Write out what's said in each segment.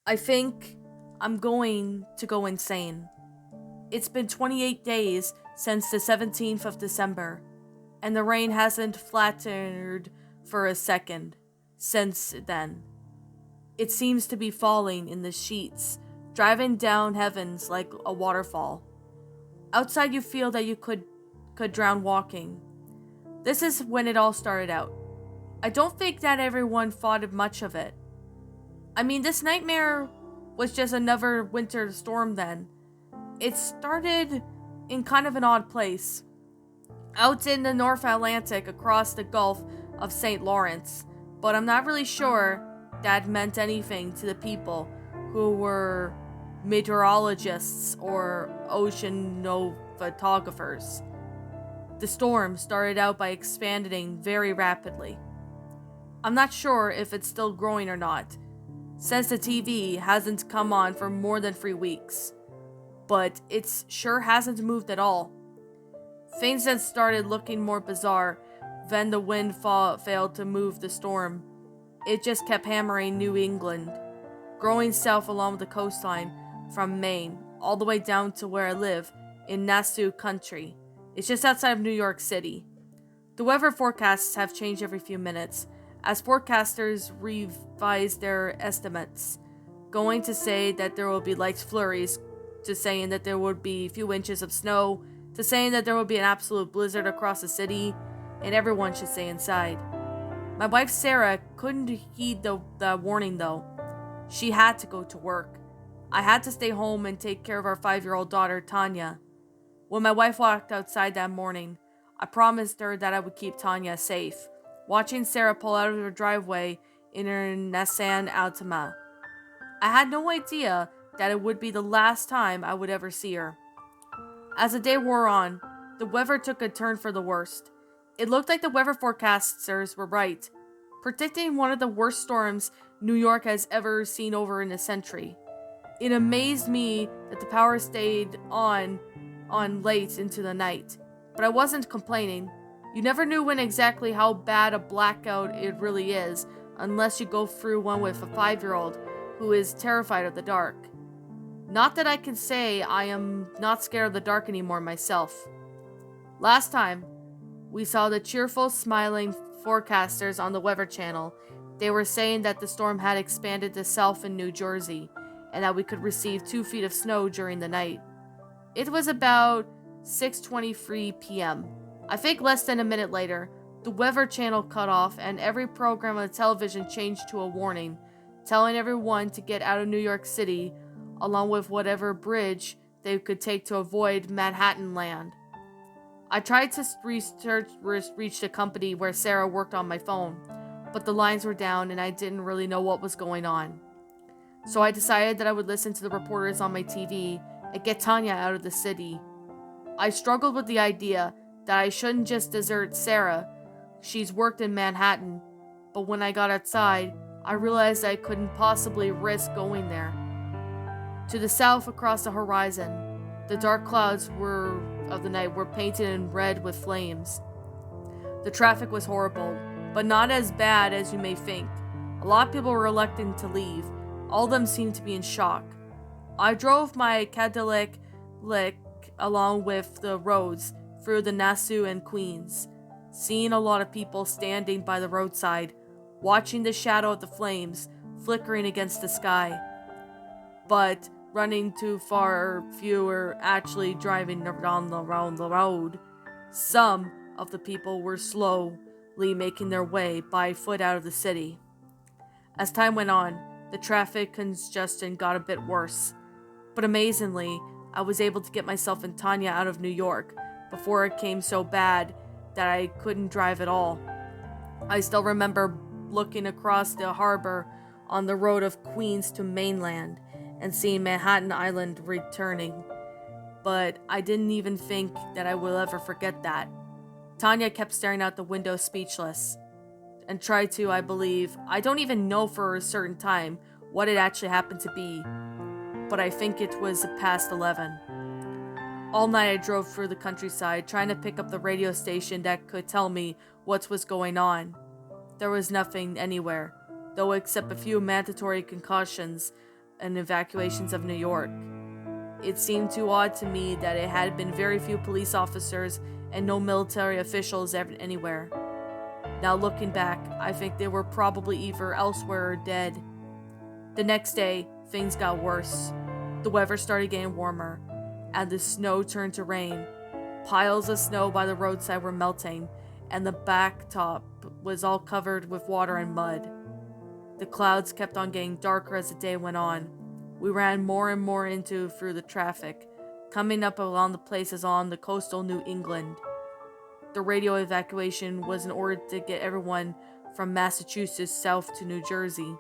I think I'm going to go insane. It's been 28 days since the 17th of December, and the rain hasn't flattered for a second since then. It seems to be falling in the sheets, driving down heavens like a waterfall. Outside you feel that you could drown walking. This is when it all started out. I don't think that everyone thought much of it. I mean, this nightmare was just another winter storm then. It started in kind of an odd place. Out in the North Atlantic across the Gulf of St. Lawrence. But I'm not really sure that meant anything to the people who were meteorologists or oceanophotographers. The storm started out by expanding very rapidly. I'm not sure if it's still growing or not, since the TV hasn't come on for more than 3 weeks. But it sure hasn't moved at all. Things then started looking more bizarre. Then the wind failed to move the storm. It just kept hammering New England, growing south along the coastline from Maine, all the way down to where I live, in Nassau Country. It's just outside of New York City. The weather forecasts have changed every few minutes, as forecasters revise their estimates, going to say that there will be light flurries, to saying that there would be a few inches of snow, to saying that there will be an absolute blizzard across the city, and everyone should stay inside. My wife Sarah couldn't heed the warning though. She had to go to work. I had to stay home and take care of our 5-year-old daughter Tanya. When my wife walked outside that morning, I promised her that I would keep Tanya safe, watching Sarah pull out of her driveway in her Nissan Altima. I had no idea that it would be the last time I would ever see her. As the day wore on, the weather took a turn for the worst. It looked like the weather forecasters were right, predicting one of the worst storms New York has ever seen over in a century. It amazed me that the power stayed on late into the night, but I wasn't complaining. You never knew when exactly how bad a blackout it really is, unless you go through one with a 5-year-old who is terrified of the dark. Not that I can say I am not scared of the dark anymore myself. Last time, we saw the cheerful, smiling forecasters on the Weather Channel. They were saying that the storm had expanded to south in New Jersey, and that we could receive 2 feet of snow during the night. It was about 6:23 p.m. I think less than a minute later, the Weather Channel cut off and every program on the television changed to a warning, telling everyone to get out of New York City, along with whatever bridge they could take to avoid Manhattan land. I tried to reach the company where Sarah worked on my phone, but the lines were down and I didn't really know what was going on. So I decided that I would listen to the reporters on my TV and get Tanya out of the city. I struggled with the idea that I shouldn't just desert Sarah. She's worked in Manhattan, but when I got outside, I realized I couldn't possibly risk going there. To the south across the horizon, the dark clouds of the night were painted in red with flames. The traffic was horrible, but not as bad as you may think. A lot of people were reluctant to leave. All of them seemed to be in shock. I drove my Cadillac along with the roads through the Nassau and Queens, seeing a lot of people standing by the roadside, watching the shadow of the flames flickering against the sky. But running too far, few were actually driving around the road. Some of the people were slowly making their way by foot out of the city. As time went on, the traffic congestion got a bit worse, but amazingly, I was able to get myself and Tanya out of New York before it came so bad that I couldn't drive at all. I still remember looking across the harbor on the road of Queens to mainland and seeing Manhattan Island returning, but I didn't even think that I will ever forget that. Tanya kept staring out the window speechless, and tried to, I believe, I don't even know for a certain time what it actually happened to be, but I think it was past 11. All night I drove through the countryside, trying to pick up the radio station that could tell me what was going on. There was nothing anywhere, though except a few mandatory concussions and evacuations of New York. It seemed too odd to me that it had been very few police officers and no military officials anywhere. Now looking back, I think they were probably either elsewhere or dead. The next day, things got worse. The weather started getting warmer, and the snow turned to rain. Piles of snow by the roadside were melting, and the blacktop was all covered with water and mud. The clouds kept on getting darker as the day went on. We ran more and more through the traffic, coming up along the places on the coastal New England. The radio evacuation was in order to get everyone from Massachusetts south to New Jersey.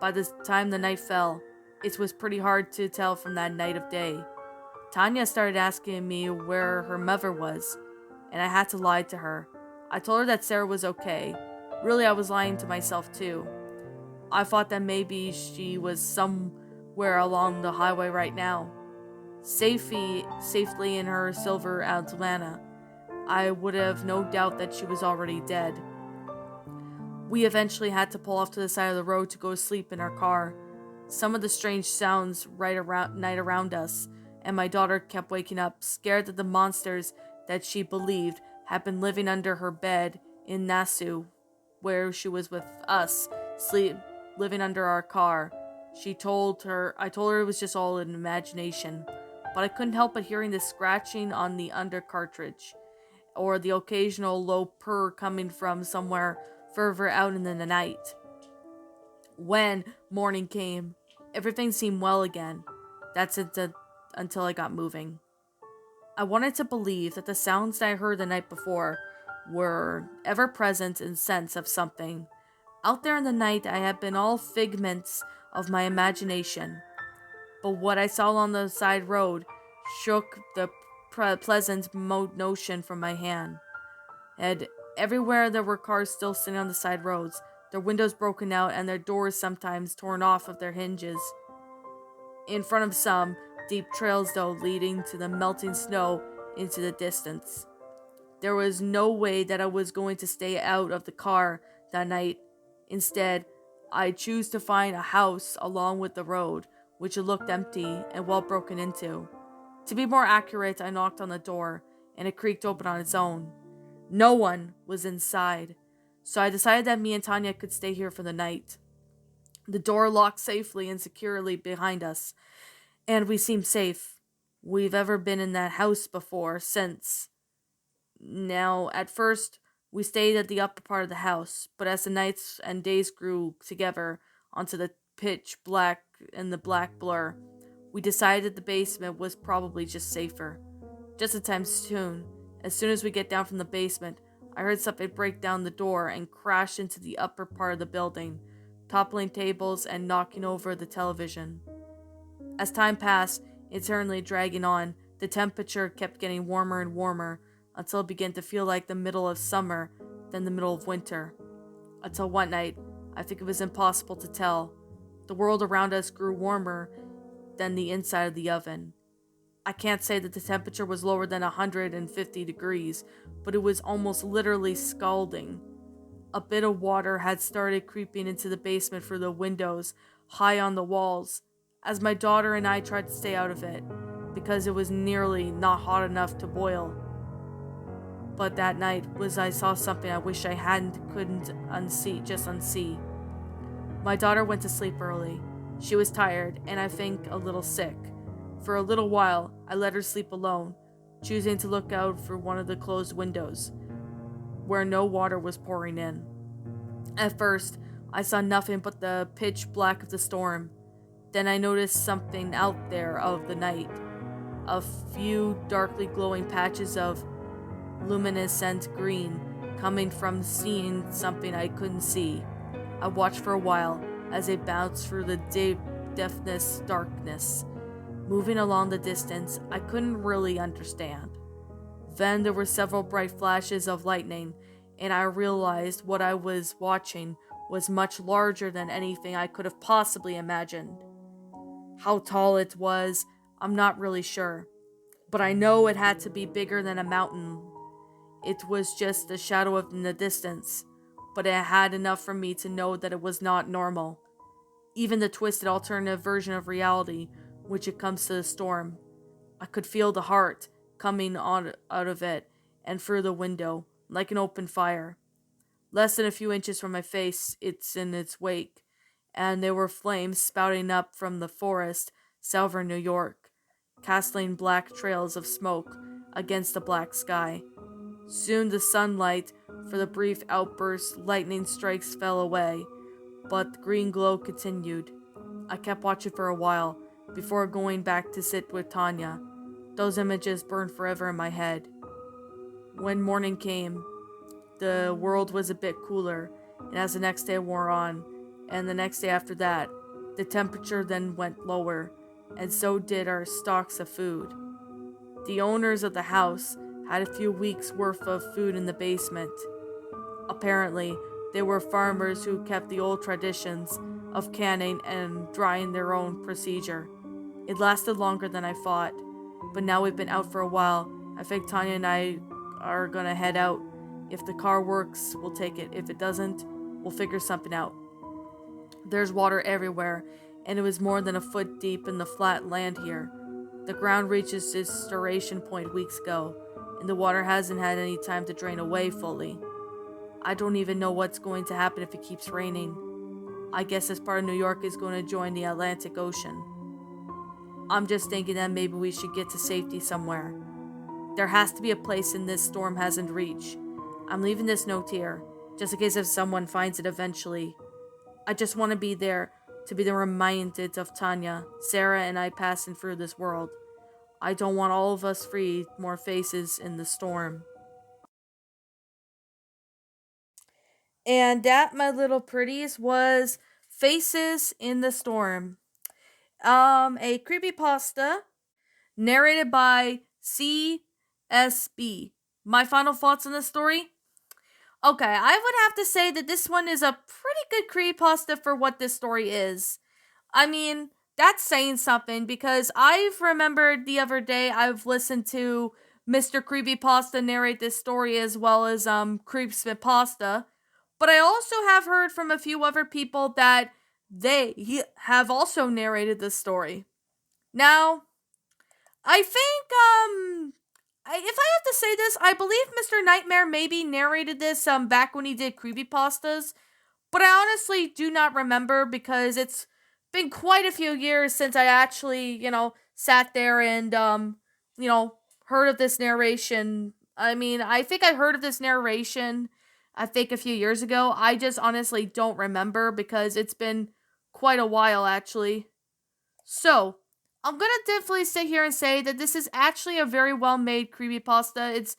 By the time the night fell, it was pretty hard to tell from that night of day. Tanya started asking me where her mother was, and I had to lie to her. I told her that Sarah was okay. Really, I was lying to myself too. I thought that maybe she was somewhere along the highway right now, safely in her silver Atlanta. I would have no doubt that she was already dead. We eventually had to pull off to the side of the road to go to sleep in our car. Some of the strange sounds night around us, and my daughter kept waking up, scared that the monsters that she believed had been living under her bed in Nassau, where she was with us, living under our car. I told her it was just all an imagination, but I couldn't help but hearing the scratching on the under cartridge, or the occasional low purr coming from somewhere further out in the night. When morning came, everything seemed well again. That's it until I got moving. I wanted to believe that the sounds that I heard the night before were ever present in sense of something. Out there in the night, I had been all figments of my imagination. But what I saw on the side road shook the pleasant notion from my hand. And everywhere there were cars still sitting on the side roads, their windows broken out and their doors sometimes torn off of their hinges. In front of some, deep trails though leading to the melting snow into the distance. There was no way that I was going to stay out of the car that night. Instead, I chose to find a house along with the road, which looked empty and well broken into. To be more accurate, I knocked on the door, and it creaked open on its own. No one was inside, so I decided that me and Tanya could stay here for the night. The door locked safely and securely behind us, and we seemed safe. We've ever been in that house before since. Now, at first, we stayed at the upper part of the house, but as the nights and days grew together onto the pitch black and the black blur, we decided the basement was probably just safer. Just a time soon, as soon as we get down from the basement, I heard something break down the door and crash into the upper part of the building, toppling tables and knocking over the television. As time passed, eternally dragging on, the temperature kept getting warmer and warmer until it began to feel like the middle of summer, then the middle of winter. Until one night, I think it was impossible to tell, the world around us grew warmer than the inside of the oven. I can't say that the temperature was lower than 150 degrees, but it was almost literally scalding. A bit of water had started creeping into the basement through the windows, high on the walls, as my daughter and I tried to stay out of it, because it was nearly not hot enough to boil. But that night I saw something I wish I couldn't unsee. My daughter went to sleep early. She was tired, and I think a little sick. For a little while, I let her sleep alone, choosing to look out for one of the closed windows, where no water was pouring in. At first, I saw nothing but the pitch black of the storm. Then I noticed something out there of the night. A few darkly glowing patches of luminescent green coming from seeing something I couldn't see. I watched for a while as they bounced through the deafness darkness, moving along the distance I couldn't really understand. Then there were several bright flashes of lightning, and I realized what I was watching was much larger than anything I could have possibly imagined. How tall it was, I'm not really sure, but I know it had to be bigger than a mountain. It was just a shadow in the distance, but it had enough for me to know that it was not normal. even the twisted alternative version of reality which it comes to the storm. I could feel the heart coming on out of it and through the window like an open fire. Less than a few inches from my face, it's in its wake, and there were flames spouting up from the forest south of New York, casting black trails of smoke against the black sky. Soon the sunlight for the brief outburst lightning strikes fell away, but the green glow continued. I kept watching for a while before going back to sit with Tanya. Those images burned forever in my head. When morning came, the world was a bit cooler, and as the next day wore on, and the next day after that, the temperature then went lower, and so did our stocks of food. The owners of the house had a few weeks' worth of food in the basement. Apparently, they were farmers who kept the old traditions of canning and drying their own procedure. It lasted longer than I thought, but now we've been out for a while. I think Tanya and I are gonna head out. If the car works, we'll take it. If it doesn't, we'll figure something out. There's water everywhere, and it was more than a foot deep in the flat land here. The ground reached its saturation point weeks ago, and the water hasn't had any time to drain away fully. I don't even know what's going to happen if it keeps raining. I guess this part of New York is going to join the Atlantic Ocean. I'm just thinking that maybe we should get to safety somewhere. There has to be a place in this storm hasn't reached. I'm leaving this note here, just in case if someone finds it eventually. I just want to be there to be the reminded of Tanya, Sarah, and I passing through this world. I don't want all of us free more faces in the storm. And that, my little pretties, was Faces in the Storm. A creepypasta narrated by C.S.B. My final thoughts on this story? Okay, I would have to say that this one is a pretty good creepypasta for what this story is. I mean, that's saying something because I've remembered the other day I've listened to Mr. Creepypasta narrate this story as well as Creepypasta, but I also have heard from a few other people that have also narrated this story. Now, I think if I have to say this, I believe Mr. Nightmare maybe narrated this back when he did creepypastas, but I honestly do not remember because it's been quite a few years since I actually, sat there and heard of this narration. I mean, I think I heard of this narration I think a few years ago. I just honestly don't remember because it's been quite a while actually. So, I'm gonna definitely sit here and say that this is actually a very well made creepypasta. It's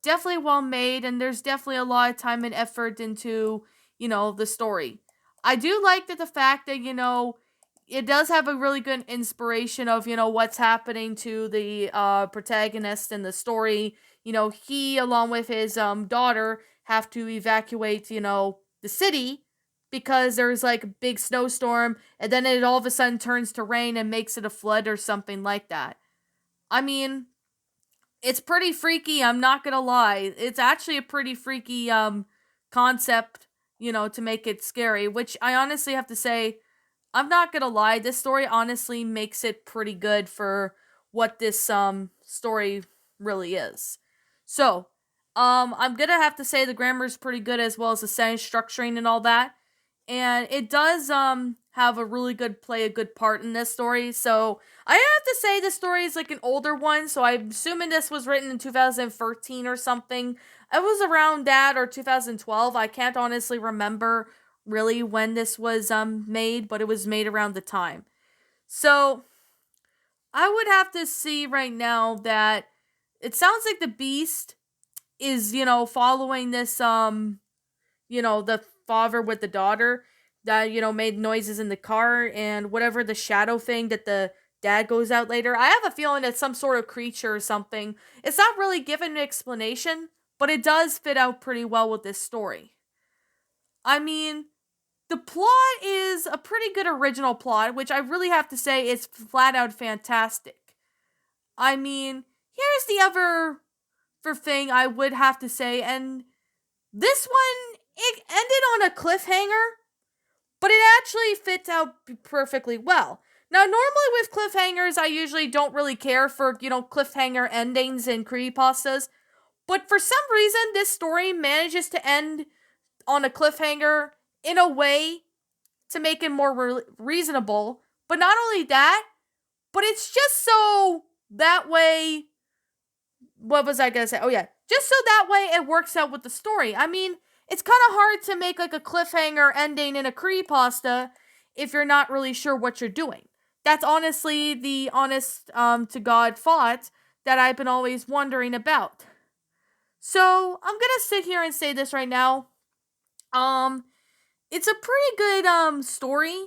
definitely well made, and there's definitely a lot of time and effort into, the story. I do like that the fact that, it does have a really good inspiration of, what's happening to the protagonist in the story. He, along with his daughter, have to evacuate, the city because there's like a big snowstorm and then it all of a sudden turns to rain and makes it a flood or something like that. I mean, it's pretty freaky, I'm not going to lie. It's actually a pretty freaky concept, to make it scary, which I honestly have to say I'm not going to lie, this story honestly makes it pretty good for what this story really is. So, I'm going to have to say the grammar is pretty good as well as the sentence structuring and all that, and it does have a really good play a good part in this story. So I have to say this story is like an older one, so I'm assuming this was written in 2013 or something. It was around that or 2012. I can't honestly remember really when this was made, but it was made around the time. So I would have to see right now that it sounds like the beast is, following this the father with the daughter that, made noises in the car and whatever the shadow thing that the dad goes out later. I have a feeling it's some sort of creature or something. It's not really given an explanation, but it does fit out pretty well with this story. I mean, the plot is a pretty good original plot, which I really have to say is flat out fantastic. I mean, here's the other for thing I would have to say, and this one, it ended on a cliffhanger, but it actually fits out perfectly well. Now, normally with cliffhangers, I usually don't really care for, cliffhanger endings in creepypastas, but for some reason, this story manages to end on a cliffhanger in a way to make it more reasonable. But not only that, but it's just so that way. What was I gonna say? Oh, yeah. Just so that way it works out with the story. I mean, it's kind of hard to make like a cliffhanger ending in a creepypasta if you're not really sure what you're doing. That's honestly the honest to God thought that I've been always wondering about. So I'm gonna sit here and say this right now. Um, it's a pretty good story,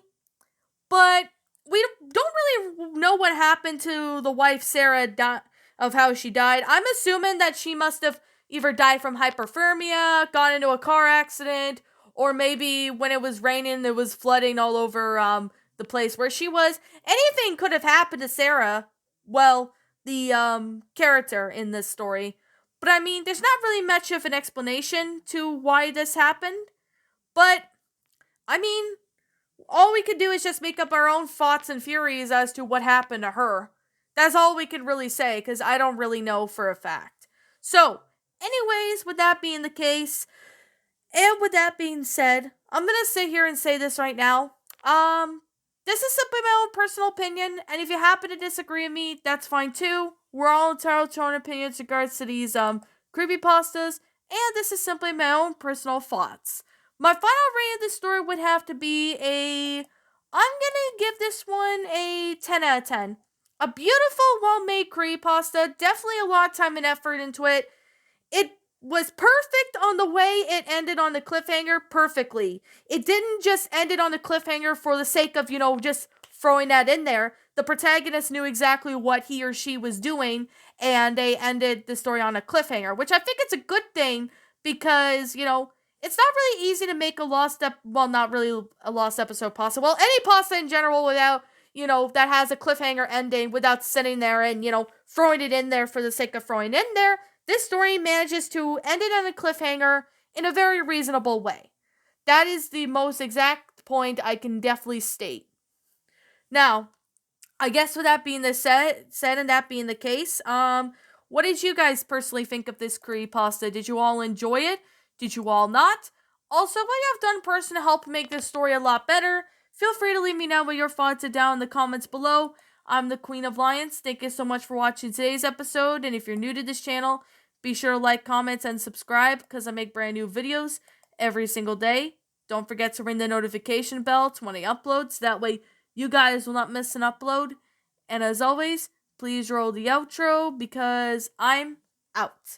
but we don't really know what happened to the wife Sarah of how she died. I'm assuming that she must have either died from hypothermia, got into a car accident, or maybe when it was raining, there was flooding all over the place where she was. Anything could have happened to Sarah. Well, the character in this story. But I mean, there's not really much of an explanation to why this happened. But I mean, all we could do is just make up our own thoughts and theories as to what happened to her. That's all we could really say, because I don't really know for a fact. So, anyways, with that being the case, and with that being said, I'm gonna sit here and say this right now. This is simply my own personal opinion, and if you happen to disagree with me, that's fine too. We're all entitled to our own opinions regards to these creepypastas, and this is simply my own personal thoughts. My final rating of this story would have to be I'm gonna give this one a 10 out of 10. A beautiful, well-made creepypasta, definitely a lot of time and effort into it. It was perfect on the way it ended on the cliffhanger perfectly. It didn't just end it on the cliffhanger for the sake of, just throwing that in there. The protagonist knew exactly what he or she was doing, and they ended the story on a cliffhanger, which I think it's a good thing because, it's not really easy to make a not really a lost episode pasta. Well, any pasta in general without, that has a cliffhanger ending without sitting there and, throwing it in there for the sake of throwing it in there. This story manages to end it on a cliffhanger in a very reasonable way. That is the most exact point I can definitely state. Now, I guess with that being said and that being the case, what did you guys personally think of this creepypasta? Did you all enjoy it? Did you all not? Also, what you have done personally to help make this story a lot better? Feel free to leave me know what your thoughts are down in the comments below. I'm the Queen of Lions. Thank you so much for watching today's episode, and if you're new to this channel, be sure to like, comment, and subscribe because I make brand new videos every single day. Don't forget to ring the notification bell to when I upload, so that way you guys will not miss an upload. And as always, please roll the outro because I'm out.